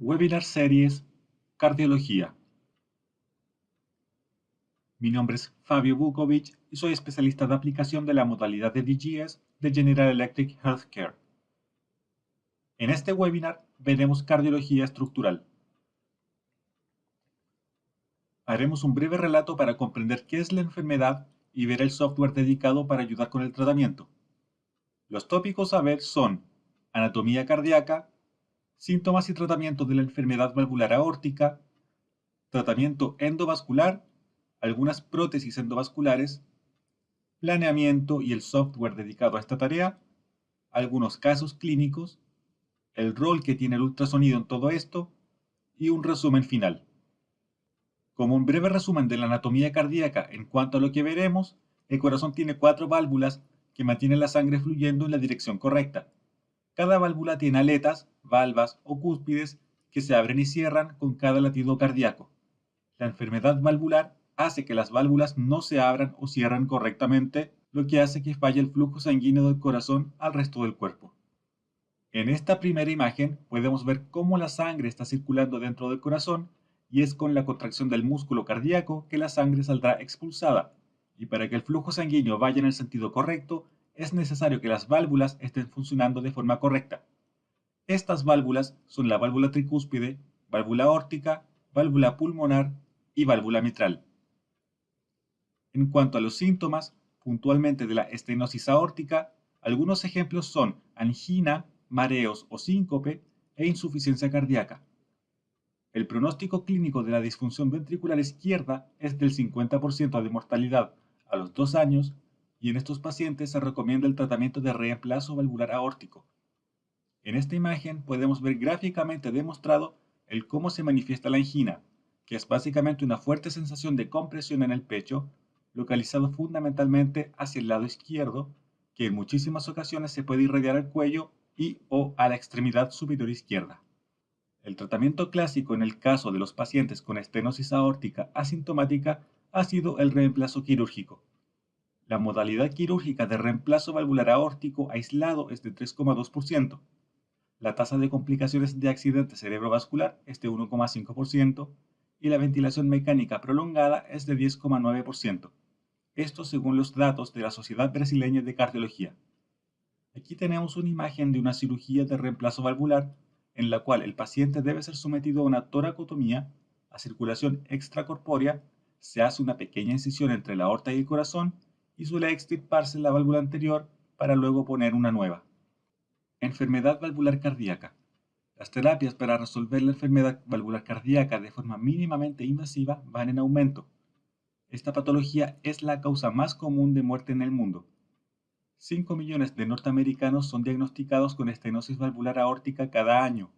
Webinar Series Cardiología. Mi nombre es Fabio Vukovic y soy especialista de aplicación de la modalidad de DGS de General Electric Healthcare. En este webinar veremos cardiología estructural. Haremos un breve relato para comprender qué es la enfermedad y ver el software dedicado para ayudar con el tratamiento. Los tópicos a ver son anatomía cardíaca, síntomas y tratamiento de la enfermedad valvular aórtica, tratamiento endovascular, algunas prótesis endovasculares, planeamiento y el software dedicado a esta tarea, algunos casos clínicos, el rol que tiene el ultrasonido en todo esto y un resumen final. Como un breve resumen de la anatomía cardíaca en cuanto a lo que veremos, el corazón tiene 4 válvulas que mantienen la sangre fluyendo en la dirección correcta. Cada válvula tiene aletas, valvas o cúspides que se abren y cierran con cada latido cardíaco. La enfermedad valvular hace que las válvulas no se abran o cierran correctamente, lo que hace que falle el flujo sanguíneo del corazón al resto del cuerpo. En esta primera imagen podemos ver cómo la sangre está circulando dentro del corazón y es con la contracción del músculo cardíaco que la sangre saldrá expulsada. Y para que el flujo sanguíneo vaya en el sentido correcto, es necesario que las válvulas estén funcionando de forma correcta. Estas válvulas son la válvula tricúspide, válvula aórtica, válvula pulmonar y válvula mitral. En cuanto a los síntomas, puntualmente de la estenosis aórtica, algunos ejemplos son angina, mareos o síncope e insuficiencia cardíaca. El pronóstico clínico de la disfunción ventricular izquierda es del 50% de mortalidad a los 2 años y en estos pacientes se recomienda el tratamiento de reemplazo valvular aórtico. En esta imagen podemos ver gráficamente demostrado el cómo se manifiesta la angina, que es básicamente una fuerte sensación de compresión en el pecho, localizado fundamentalmente hacia el lado izquierdo, que en muchísimas ocasiones se puede irradiar al cuello y o a la extremidad superior izquierda. El tratamiento clásico en el caso de los pacientes con estenosis aórtica asintomática ha sido el reemplazo quirúrgico. La modalidad quirúrgica de reemplazo valvular aórtico aislado es de 3,2%. La tasa de complicaciones de accidente cerebrovascular es de 1,5% y la ventilación mecánica prolongada es de 10,9%. Esto según los datos de la Sociedad Brasileña de Cardiología. Aquí tenemos una imagen de una cirugía de reemplazo valvular en la cual el paciente debe ser sometido a una toracotomía, a circulación extracorpórea, se hace una pequeña incisión entre la aorta y el corazón y suele extirparse la válvula anterior para luego poner una nueva. Enfermedad valvular cardíaca. Las terapias para resolver la enfermedad valvular cardíaca de forma mínimamente invasiva van en aumento. Esta patología es la causa más común de muerte en el mundo. 5 millones de norteamericanos son diagnosticados con estenosis valvular aórtica cada año.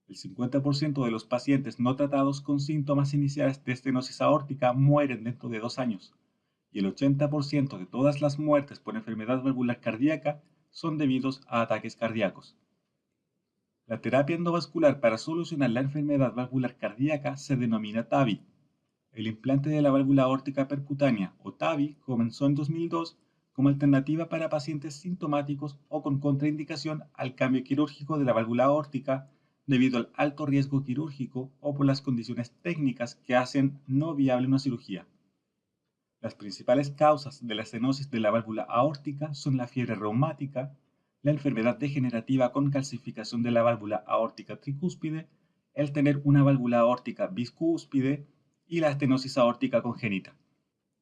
El 50% de los pacientes no tratados con síntomas iniciales de estenosis aórtica mueren dentro de 2 años. Y el 80% de todas las muertes por enfermedad valvular cardíaca son debidos a ataques cardíacos. La terapia endovascular para solucionar la enfermedad valvular cardíaca se denomina TAVI. El implante de la válvula aórtica percutánea o TAVI comenzó en 2002 como alternativa para pacientes sintomáticos o con contraindicación al cambio quirúrgico de la válvula aórtica debido al alto riesgo quirúrgico o por las condiciones técnicas que hacen no viable una cirugía. Las principales causas de la estenosis de la válvula aórtica son la fiebre reumática, la enfermedad degenerativa con calcificación de la válvula aórtica tricúspide, el tener una válvula aórtica bicúspide y la estenosis aórtica congénita.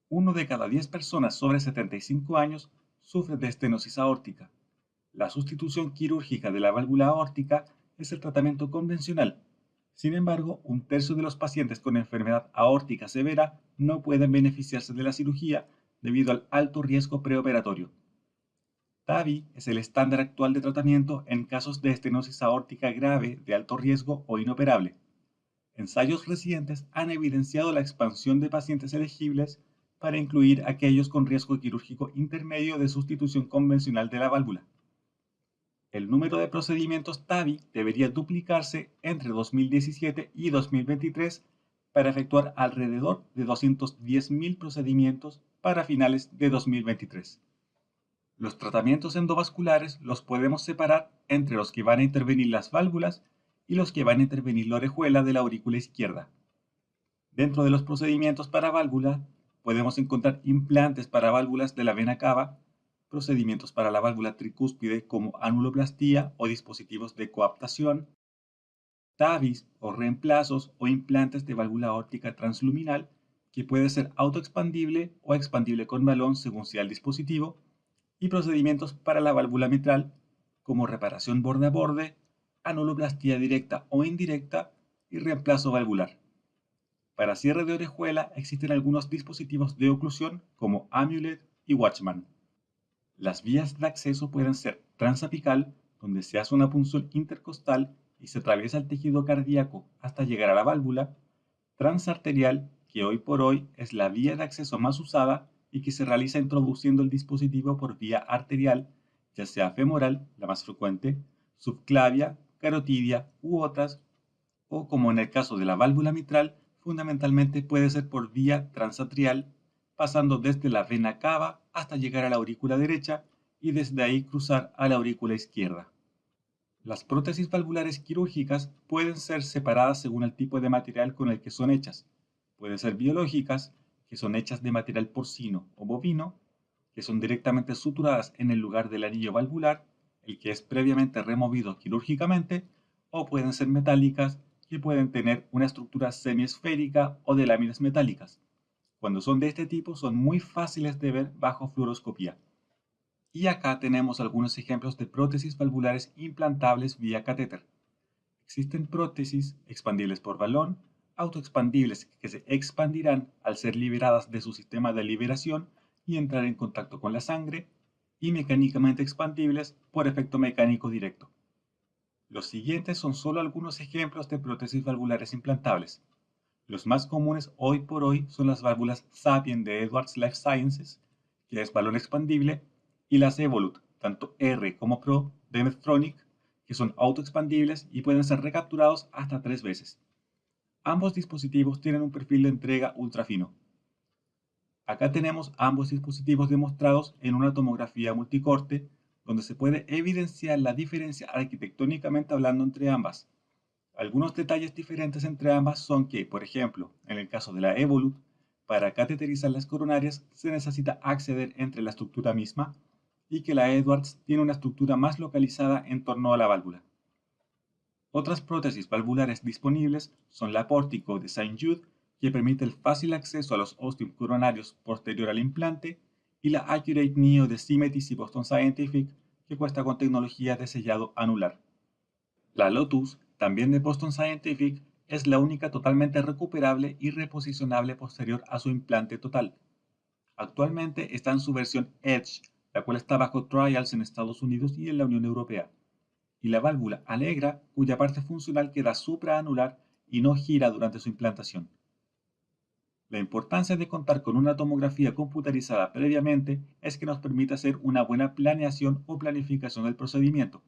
1 de cada 10 personas sobre 75 años sufre de estenosis aórtica. La sustitución quirúrgica de la válvula aórtica es el tratamiento convencional. Sin embargo, 1/3 de los pacientes con enfermedad aórtica severa no pueden beneficiarse de la cirugía debido al alto riesgo preoperatorio. TAVI es el estándar actual de tratamiento en casos de estenosis aórtica grave de alto riesgo o inoperable. Ensayos recientes han evidenciado la expansión de pacientes elegibles para incluir aquellos con riesgo quirúrgico intermedio de sustitución convencional de la válvula. El número de procedimientos TAVI debería duplicarse entre 2017 y 2023 para efectuar alrededor de 210.000 procedimientos para finales de 2023. Los tratamientos endovasculares los podemos separar entre los que van a intervenir las válvulas y los que van a intervenir la orejuela de la aurícula izquierda. Dentro de los procedimientos para válvula, podemos encontrar implantes para válvulas de la vena cava, procedimientos para la válvula tricúspide como anuloplastía o dispositivos de coaptación, TAVIs o reemplazos o implantes de válvula aórtica transluminal que puede ser autoexpandible o expandible con balón según sea el dispositivo, y procedimientos para la válvula mitral como reparación borde a borde, anuloplastía directa o indirecta y reemplazo valvular. Para cierre de orejuela existen algunos dispositivos de oclusión como Amulet y Watchman. Las vías de acceso pueden ser transapical, donde se hace una punción intercostal y se atraviesa el tejido cardíaco hasta llegar a la válvula; transarterial, que hoy por hoy es la vía de acceso más usada y que se realiza introduciendo el dispositivo por vía arterial, ya sea femoral, la más frecuente, subclavia, carotidia u otras, o como en el caso de la válvula mitral, fundamentalmente puede ser por vía transatrial, pasando desde la vena cava hasta llegar a la aurícula derecha y desde ahí cruzar a la aurícula izquierda. Las prótesis valvulares quirúrgicas pueden ser separadas según el tipo de material con el que son hechas. Pueden ser biológicas, que son hechas de material porcino o bovino, que son directamente suturadas en el lugar del anillo valvular, el que es previamente removido quirúrgicamente, o pueden ser metálicas, que pueden tener una estructura semiesférica o de láminas metálicas. Cuando son de este tipo son muy fáciles de ver bajo fluoroscopía. Y acá tenemos algunos ejemplos de prótesis valvulares implantables vía catéter. Existen prótesis expandibles por balón, autoexpandibles que se expandirán al ser liberadas de su sistema de liberación y entrar en contacto con la sangre, y mecánicamente expandibles por efecto mecánico directo. Los siguientes son solo algunos ejemplos de prótesis valvulares implantables. Los más comunes hoy por hoy son las válvulas Sapien de Edwards Lifesciences, que es balón expandible, y las Evolut, tanto R como Pro de Medtronic, que son autoexpandibles y pueden ser recapturados hasta 3 veces. Ambos dispositivos tienen un perfil de entrega ultra fino. Acá tenemos ambos dispositivos demostrados en una tomografía multicorte, donde se puede evidenciar la diferencia arquitectónicamente hablando entre ambas. Algunos detalles diferentes entre ambas son que, por ejemplo, en el caso de la Evolut, para cateterizar las coronarias se necesita acceder entre la estructura misma, y que la Edwards tiene una estructura más localizada en torno a la válvula. Otras prótesis valvulares disponibles son la Pórtico de St. Jude, que permite el fácil acceso a los óstiums coronarios posterior al implante, y la Accurate Neo de Symetis y Boston Scientific, que cuenta con tecnología de sellado anular. La Lotus, también de Boston Scientific, es la única totalmente recuperable y reposicionable posterior a su implante total. Actualmente está en su versión Edge, la cual está bajo trials en Estados Unidos y en la Unión Europea. Y la válvula Allegra, cuya parte funcional queda supraanular y no gira durante su implantación. La importancia de contar con una tomografía computarizada previamente es que nos permite hacer una buena planeación o planificación del procedimiento.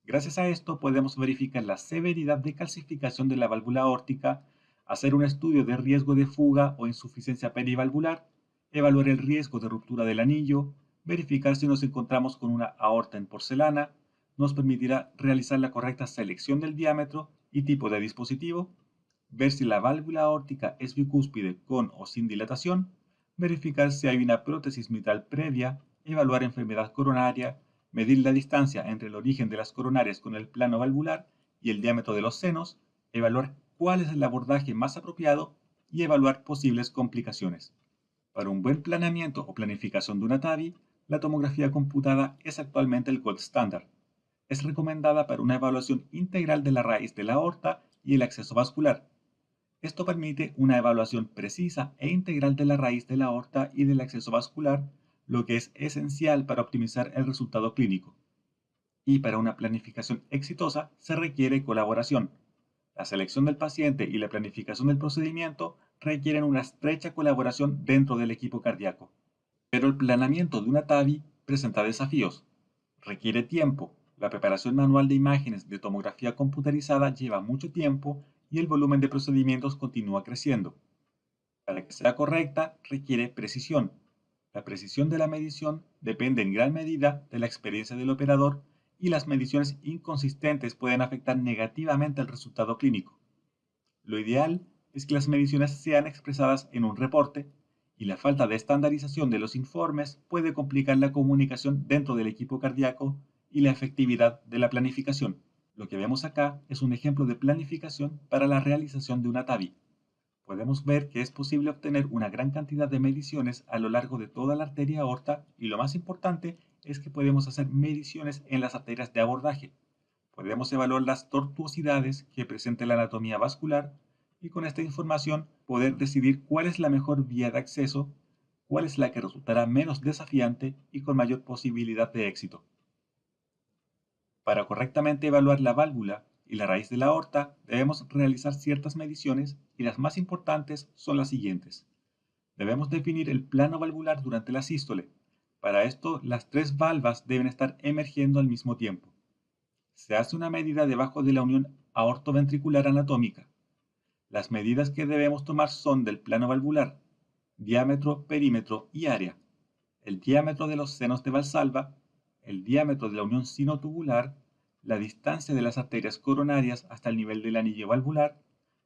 Gracias a esto podemos verificar la severidad de calcificación de la válvula aórtica, hacer un estudio de riesgo de fuga o insuficiencia perivalvular, evaluar el riesgo de ruptura del anillo, verificar si nos encontramos con una aorta en porcelana. Nos permitirá realizar la correcta selección del diámetro y tipo de dispositivo, ver si la válvula aórtica es bicúspide con o sin dilatación, verificar si hay una prótesis mitral previa, evaluar enfermedad coronaria, medir la distancia entre el origen de las coronarias con el plano valvular y el diámetro de los senos, evaluar cuál es el abordaje más apropiado y evaluar posibles complicaciones. Para un buen planeamiento o planificación de una TAVI, la tomografía computada es actualmente el gold standard. Es recomendada para una evaluación integral de la raíz de la aorta y el acceso vascular. Esto permite una evaluación precisa e integral de la raíz de la aorta y del acceso vascular, lo que es esencial para optimizar el resultado clínico. Y para una planificación exitosa se requiere colaboración. La selección del paciente y la planificación del procedimiento requieren una estrecha colaboración dentro del equipo cardíaco. Pero el planeamiento de una TAVI presenta desafíos. Requiere tiempo. La preparación manual de imágenes de tomografía computarizada lleva mucho tiempo y el volumen de procedimientos continúa creciendo. Para que sea correcta, requiere precisión. La precisión de la medición depende en gran medida de la experiencia del operador y las mediciones inconsistentes pueden afectar negativamente el resultado clínico. Lo ideal es que las mediciones sean expresadas en un reporte, y la falta de estandarización de los informes puede complicar la comunicación dentro del equipo cardíaco y la efectividad de la planificación. Lo que vemos acá es un ejemplo de planificación para la realización de una TAVI. Podemos ver que es posible obtener una gran cantidad de mediciones a lo largo de toda la arteria aorta, y lo más importante es que podemos hacer mediciones en las arterias de abordaje. Podemos evaluar las tortuosidades que presenta la anatomía vascular y con esta información poder decidir cuál es la mejor vía de acceso, cuál es la que resultará menos desafiante y con mayor posibilidad de éxito. Para correctamente evaluar la válvula y la raíz de la aorta, debemos realizar ciertas mediciones, y las más importantes son las siguientes. Debemos definir el plano valvular durante la sístole. Para esto, las tres valvas deben estar emergiendo al mismo tiempo. Se hace una medida debajo de la unión aortoventricular anatómica. Las medidas que debemos tomar son del plano valvular: diámetro, perímetro y área, el diámetro de los senos de Valsalva, el diámetro de la unión sinotubular, la distancia de las arterias coronarias hasta el nivel del anillo valvular,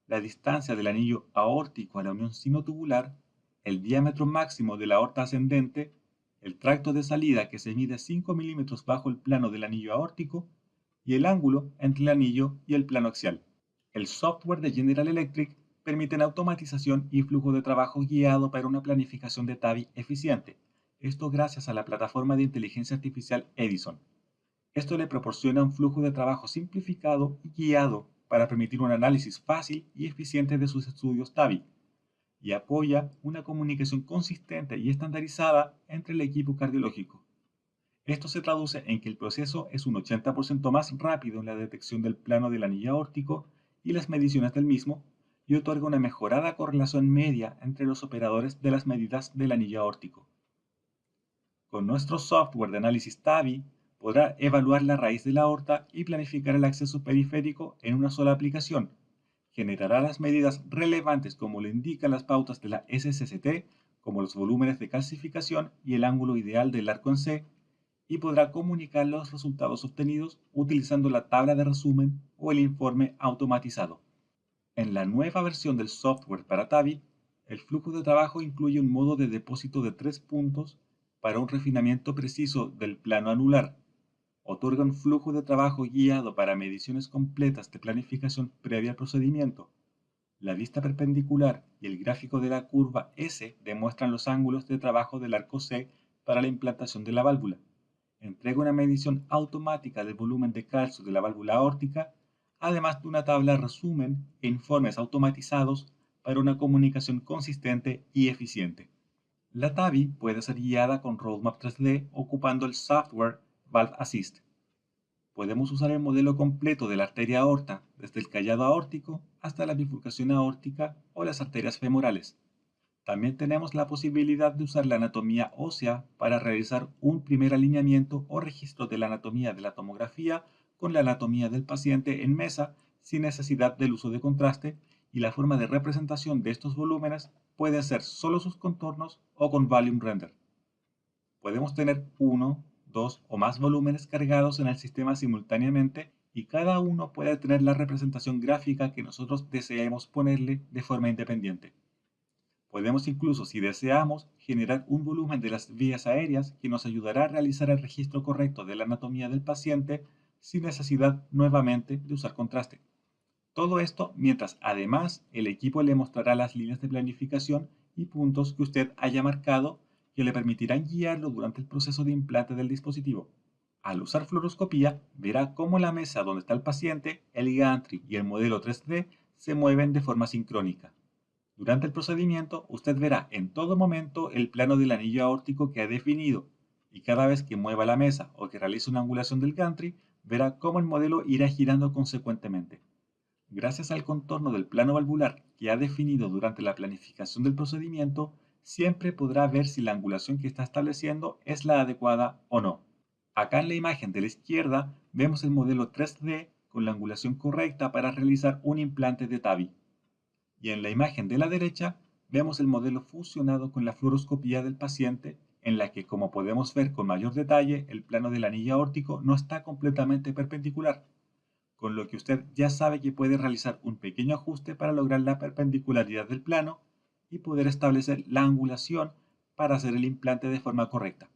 la distancia del anillo aórtico a la unión sinotubular, el diámetro máximo de la aorta ascendente, el tracto de salida que se mide 5 milímetros bajo el plano del anillo aórtico y el ángulo entre el anillo y el plano axial. El software de General Electric permite la automatización y flujo de trabajo guiado para una planificación de TAVI eficiente. Esto gracias a la plataforma de inteligencia artificial Edison. Esto le proporciona un flujo de trabajo simplificado y guiado para permitir un análisis fácil y eficiente de sus estudios TAVI, y apoya una comunicación consistente y estandarizada entre el equipo cardiológico. Esto se traduce en que el proceso es un 80% más rápido en la detección del plano del anillo aórtico y las mediciones del mismo, y otorga una mejorada correlación media entre los operadores de las medidas del anillo aórtico. Con nuestro software de análisis TAVI, podrá evaluar la raíz de la aorta y planificar el acceso periférico en una sola aplicación. Generará las medidas relevantes como lo indican las pautas de la SSCT, como los volúmenes de calcificación y el ángulo ideal del arco en C, y podrá comunicar los resultados obtenidos utilizando la tabla de resumen o el informe automatizado. En la nueva versión del software para TAVI, el flujo de trabajo incluye un modo de depósito de 3 puntos para un refinamiento preciso del plano anular. Otorga un flujo de trabajo guiado para mediciones completas de planificación previa al procedimiento. La vista perpendicular y el gráfico de la curva S demuestran los ángulos de trabajo del arco C para la implantación de la válvula. Entrega una medición automática del volumen de calcio de la válvula aórtica, además de una tabla resumen e informes automatizados para una comunicación consistente y eficiente. La TAVI puede ser guiada con Roadmap 3D ocupando el software Valve Assist. Podemos usar el modelo completo de la arteria aorta, desde el callado aórtico hasta la bifurcación aórtica o las arterias femorales. También tenemos la posibilidad de usar la anatomía ósea para realizar un primer alineamiento o registro de la anatomía de la tomografía con la anatomía del paciente en mesa sin necesidad del uso de contraste, y la forma de representación de estos volúmenes puede ser solo sus contornos o con volume render. Podemos tener uno, dos o más volúmenes cargados en el sistema simultáneamente, y cada uno puede tener la representación gráfica que nosotros deseemos ponerle de forma independiente. Podemos incluso, si deseamos, generar un volumen de las vías aéreas que nos ayudará a realizar el registro correcto de la anatomía del paciente sin necesidad nuevamente de usar contraste. Todo esto mientras además el equipo le mostrará las líneas de planificación y puntos que usted haya marcado, que le permitirán guiarlo durante el proceso de implante del dispositivo. Al usar fluoroscopía, verá cómo la mesa donde está el paciente, el gantry y el modelo 3D se mueven de forma sincrónica. Durante el procedimiento, usted verá en todo momento el plano del anillo aórtico que ha definido, y cada vez que mueva la mesa o que realice una angulación del gantry, verá cómo el modelo irá girando consecuentemente. Gracias al contorno del plano valvular que ha definido durante la planificación del procedimiento, siempre podrá ver si la angulación que está estableciendo es la adecuada o no. Acá en la imagen de la izquierda vemos el modelo 3D con la angulación correcta para realizar un implante de TAVI. Y en la imagen de la derecha vemos el modelo fusionado con la fluoroscopía del paciente en la que, como podemos ver con mayor detalle, el plano del anillo aórtico no está completamente perpendicular, con lo que usted ya sabe que puede realizar un pequeño ajuste para lograr la perpendicularidad del plano y poder establecer la angulación para hacer el implante de forma correcta.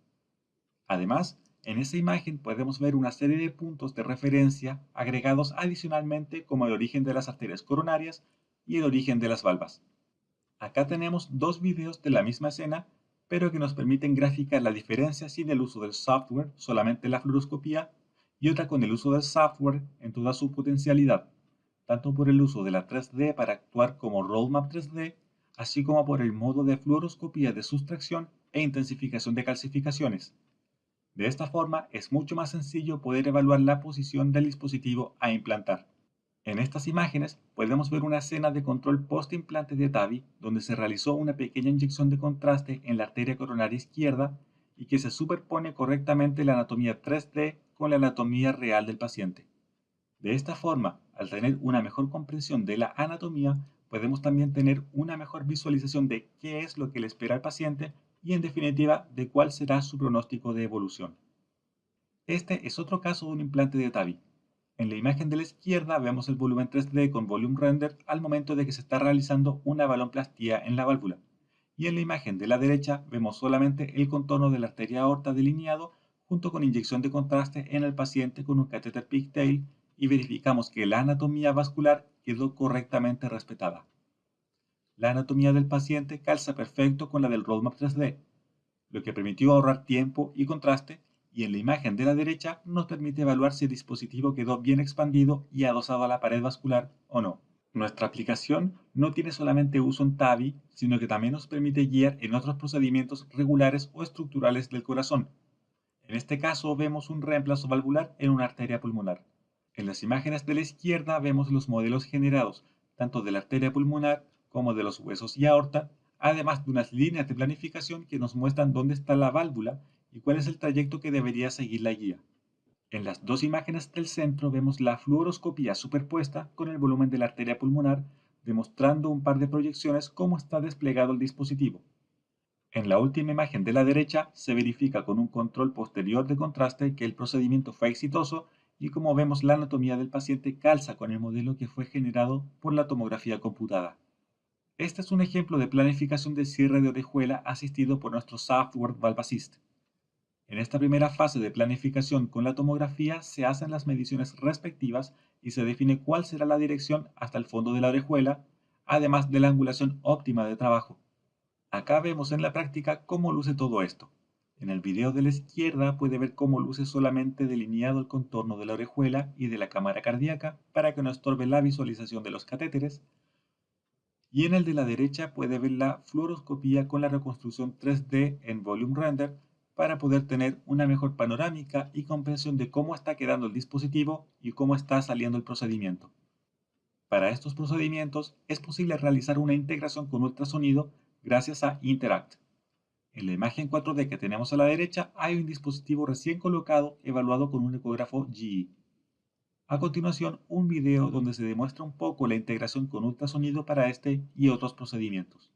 Además, en esa imagen podemos ver una serie de puntos de referencia agregados adicionalmente como el origen de las arterias coronarias y el origen de las valvas. Acá tenemos dos videos de la misma escena, pero que nos permiten graficar la diferencia sin el uso del software, solamente la fluoroscopía, y otra con el uso del software en toda su potencialidad, tanto por el uso de la 3D para actuar como roadmap 3D, así como por el modo de fluoroscopía de sustracción e intensificación de calcificaciones. De esta forma, es mucho más sencillo poder evaluar la posición del dispositivo a implantar. En estas imágenes podemos ver una escena de control post-implante de TAVI donde se realizó una pequeña inyección de contraste en la arteria coronaria izquierda y que se superpone correctamente la anatomía 3D con la anatomía real del paciente. De esta forma, al tener una mejor comprensión de la anatomía, podemos también tener una mejor visualización de qué es lo que le espera al paciente y, en definitiva, de cuál será su pronóstico de evolución. Este es otro caso de un implante de TAVI. En la imagen de la izquierda vemos el volumen 3D con volume render al momento de que se está realizando una balonplastía en la válvula. Y en la imagen de la derecha vemos solamente el contorno de la arteria aorta delineado junto con inyección de contraste en el paciente con un catéter pigtail y verificamos que la anatomía vascular quedó correctamente respetada. La anatomía del paciente calza perfecto con la del roadmap 3D, lo que permitió ahorrar tiempo y contraste, y en la imagen de la derecha nos permite evaluar si el dispositivo quedó bien expandido y adosado a la pared vascular o no. Nuestra aplicación no tiene solamente uso en TAVI, sino que también nos permite guiar en otros procedimientos regulares o estructurales del corazón. En este caso vemos un reemplazo valvular en una arteria pulmonar. En las imágenes de la izquierda vemos los modelos generados tanto de la arteria pulmonar como de los huesos y aorta, además de unas líneas de planificación que nos muestran dónde está la válvula y cuál es el trayecto que debería seguir la guía. En las dos imágenes del centro vemos la fluoroscopía superpuesta con el volumen de la arteria pulmonar, demostrando un par de proyecciones cómo está desplegado el dispositivo. En la última imagen de la derecha se verifica con un control posterior de contraste que el procedimiento fue exitoso y como vemos la anatomía del paciente calza con el modelo que fue generado por la tomografía computada. Este es un ejemplo de planificación de cierre de orejuela asistido por nuestro software ValvAssist. En esta primera fase de planificación con la tomografía se hacen las mediciones respectivas y se define cuál será la dirección hasta el fondo de la orejuela, además de la angulación óptima de trabajo. Acá vemos en la práctica cómo luce todo esto. En el video de la izquierda puede ver cómo luce solamente delineado el contorno de la orejuela y de la cámara cardíaca para que no estorbe la visualización de los catéteres. Y en el de la derecha puede ver la fluoroscopía con la reconstrucción 3D en Volume Render para poder tener una mejor panorámica y comprensión de cómo está quedando el dispositivo y cómo está saliendo el procedimiento. Para estos procedimientos es posible realizar una integración con ultrasonido gracias a Interact. En la imagen 4D que tenemos a la derecha hay un dispositivo recién colocado evaluado con un ecógrafo GE. A continuación, un video donde se demuestra un poco la integración con ultrasonido para este y otros procedimientos.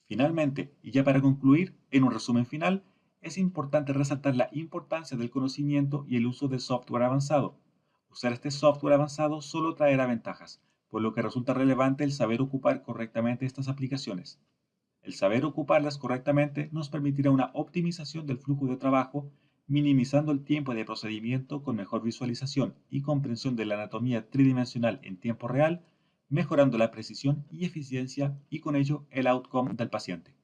Finalmente, y ya para concluir, en un resumen final, es importante resaltar la importancia del conocimiento y el uso de software avanzado. Usar este software avanzado solo traerá ventajas, por lo que resulta relevante el saber ocupar correctamente estas aplicaciones. El saber ocuparlas correctamente nos permitirá una optimización del flujo de trabajo, minimizando el tiempo de procedimiento con mejor visualización y comprensión de la anatomía tridimensional en tiempo real, mejorando la precisión y eficiencia y con ello el outcome del paciente.